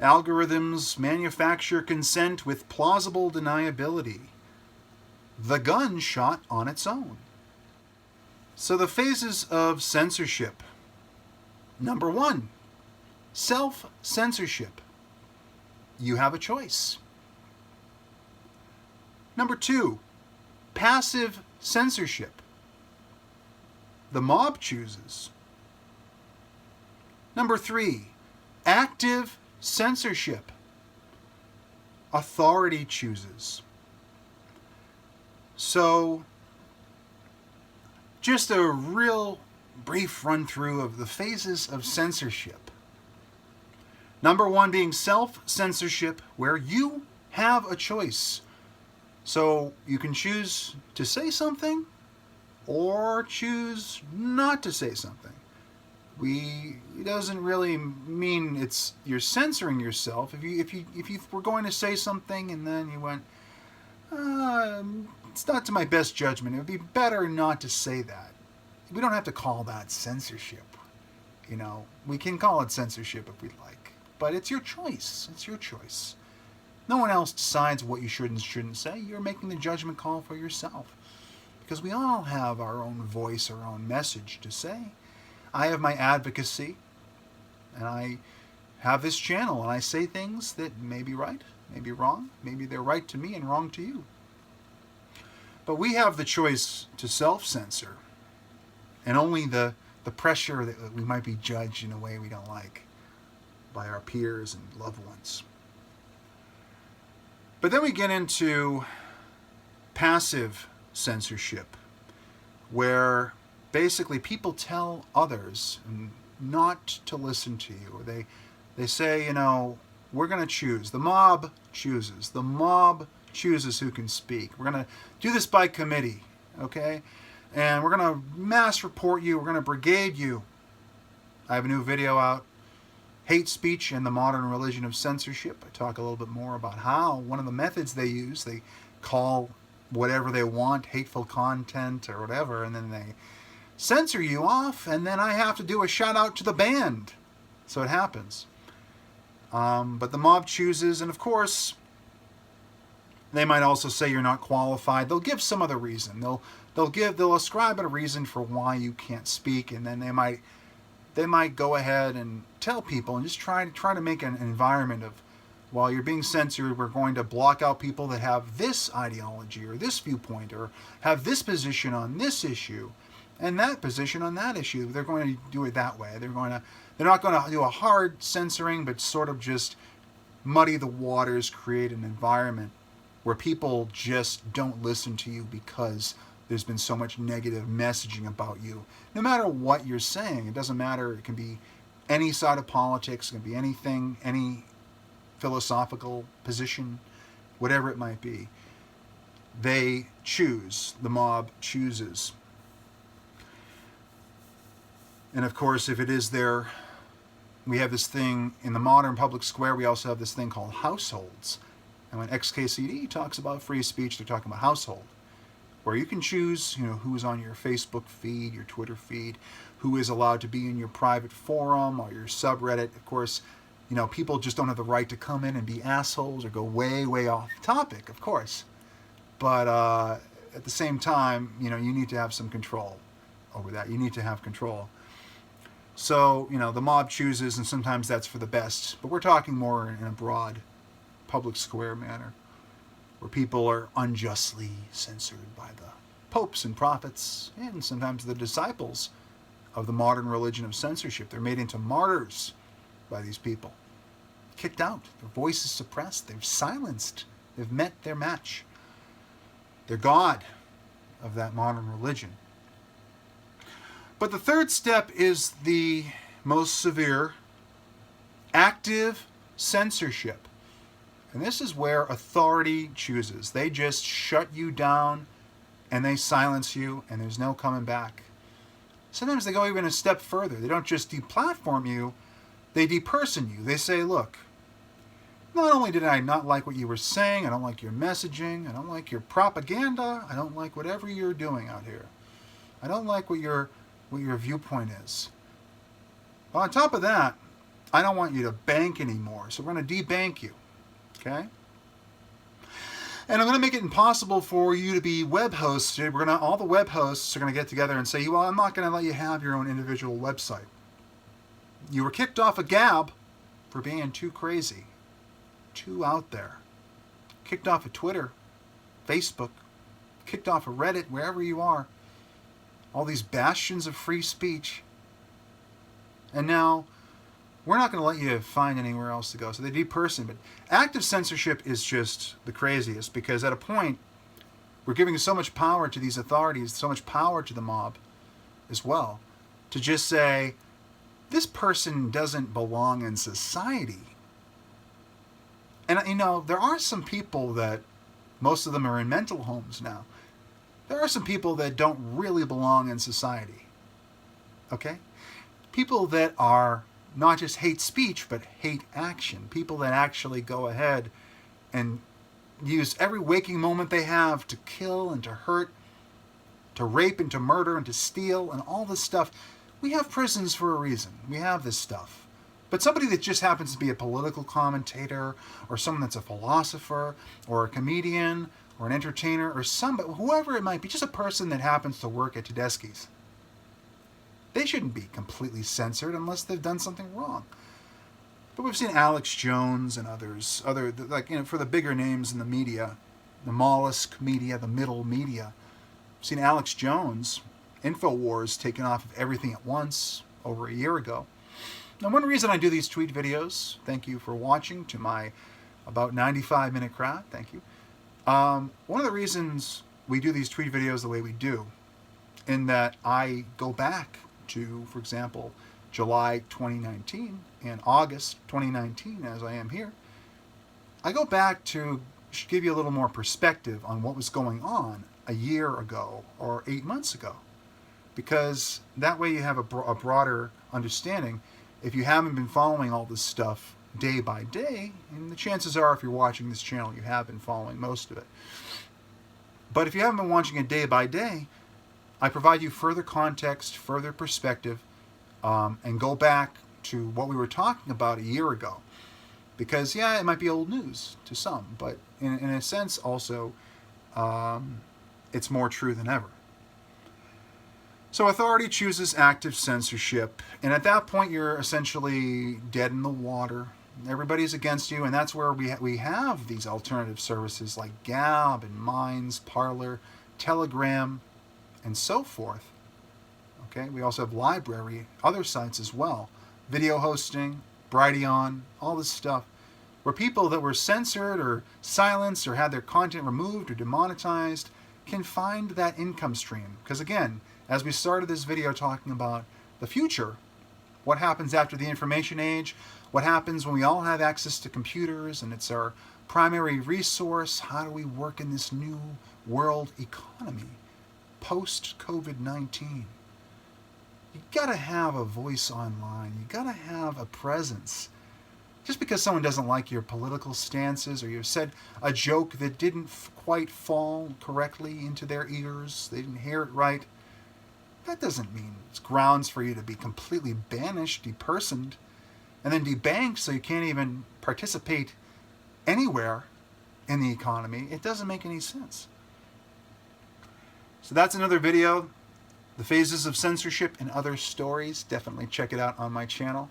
Algorithms manufacture consent with plausible deniability. The gun shot on its own. So the phases of censorship. Number 1, self-censorship. You have a choice. Number 2, passive censorship. The mob chooses. Number 3, active censorship. Authority chooses. So, just a real brief run through of the phases of censorship. Number 1 being self-censorship, where you have a choice. So you can choose to say something or choose not to say something. It doesn't really mean you're censoring yourself. If you were going to say something and then you went, it's not to my best judgment, it would be better not to say that. We don't have to call that censorship. We can call it censorship if we'd like, but it's your choice. It's your choice. No one else decides what you should and shouldn't say. You're making the judgment call for yourself, because we all have our own voice, our own message to say. I have my advocacy, and I have this channel, and I say things that may be right, may be wrong, maybe they're right to me and wrong to you. But we have the choice to self-censor, and only the pressure that we might be judged in a way we don't like by our peers and loved ones. But then we get into passive censorship, where basically people tell others not to listen to you. Or they say, we're going to choose. The mob chooses. The mob chooses who can speak. We're going to do this by committee, okay? And we're going to mass report you. We're going to brigade you. I have a new video out, Hate Speech and the Modern Religion of Censorship. I talk a little bit more about how one of the methods they use, they call whatever they want hateful content or whatever, and then they censor you off, and then I have to do a shout out to the band. So it happens. But the mob chooses, and of course, they might also say you're not qualified. They'll give some other reason. They'll ascribe a reason for why you can't speak, and then they might go ahead and tell people and just try to make an environment of, while you're being censored, we're going to block out people that have this ideology or this viewpoint or have this position on this issue and that position on that issue. They're going to do it that way. They're not going to do a hard censoring, but sort of just muddy the waters, create an environment where people just don't listen to you because there's been so much negative messaging about you. No matter what you're saying, it doesn't matter. It can be any side of politics, it can be anything, any philosophical position, whatever it might be. They choose. The mob chooses. And of course, if it is we have this thing in the modern public square, we also have this thing called households. And when XKCD talks about free speech, they're talking about household, where you can choose, who's on your Facebook feed, your Twitter feed, who is allowed to be in your private forum or your subreddit. Of course, people just don't have the right to come in and be assholes or go way, way off topic, of course. But at the same time, you need to have some control over that. You need to have control. So, the mob chooses, and sometimes that's for the best. But we're talking more in a broad public square manner, where people are unjustly censored by the popes and prophets, and sometimes the disciples of the modern religion of censorship. They're made into martyrs by these people. Kicked out. Their voices suppressed. They're silenced. They've met their match. They're God of that modern religion. But the third step is the most severe, active censorship. And this is where authority chooses. They just shut you down and they silence you, and there's no coming back. Sometimes they go even a step further. They don't just deplatform you, they deperson you. They say, look, not only did I not like what you were saying, I don't like your messaging, I don't like your propaganda, I don't like whatever you're doing out here. I don't like what your viewpoint is. But on top of that, I don't want you to bank anymore, so we're going to debank you. Okay? And I'm going to make it impossible for you to be web hosted. All the web hosts are going to get together and say, well, I'm not going to let you have your own individual website. You were kicked off of Gab for being too crazy, too out there. Kicked off of Twitter, Facebook, kicked off of Reddit, wherever you are. All these bastions of free speech. And now we're not going to let you find anywhere else to go. So they deperson. But active censorship is just the craziest, because at a point, we're giving so much power to these authorities, so much power to the mob as well, to just say, this person doesn't belong in society. And, you know, there are some people that, most of them are in mental homes now. There are some people that don't really belong in society. Okay? People that are not just hate speech, but hate action. People that actually go ahead and use every waking moment they have to kill and to hurt, to rape and to murder and to steal and all this stuff. We have prisons for a reason. We have this stuff. But somebody that just happens to be a political commentator, or someone that's a philosopher, or a comedian, or an entertainer, or somebody, whoever it might be, just a person that happens to work at Tedeschi's, they shouldn't be completely censored unless they've done something wrong. But we've seen Alex Jones and others, for the bigger names in the media, the mollusk media, the middle media. We've seen Alex Jones, InfoWars, taken off of everything at once over a year ago. Now, one reason I do these tweet videos, thank you for watching to my about 95-minute crowd, thank you. One of the reasons we do these tweet videos the way we do, in that I go back to, for example, July 2019 and August 2019, as I am here, I go back to give you a little more perspective on what was going on a year ago or 8 months ago, because that way you have a broader understanding. If you haven't been following all this stuff day by day, and the chances are if you're watching this channel you have been following most of it, but if you haven't been watching it day by day, I provide you further context, further perspective, and go back to what we were talking about a year ago. Because, yeah, it might be old news to some, but in a sense also, it's more true than ever. So authority chooses active censorship, and at that point you're essentially dead in the water. Everybody's against you, and that's where we have these alternative services like Gab and Minds, Parler, Telegram, and so forth. Okay, we also have library, other sites as well, video hosting, Brighteon, all this stuff, where people that were censored or silenced or had their content removed or demonetized can find that income stream. Because again, as we started this video talking about the future, what happens after the information age, what happens when we all have access to computers and it's our primary resource, how do we work in this new world economy post-COVID-19? You gotta have a voice online. You gotta have a presence. Just because someone doesn't like your political stances or you've said a joke that didn't quite fall correctly into their ears, they didn't hear it right, that doesn't mean it's grounds for you to be completely banished, depersoned, and then debanked so you can't even participate anywhere in the economy. It doesn't make any sense. So that's another video. The phases of censorship and other stories. Definitely check it out on my channel.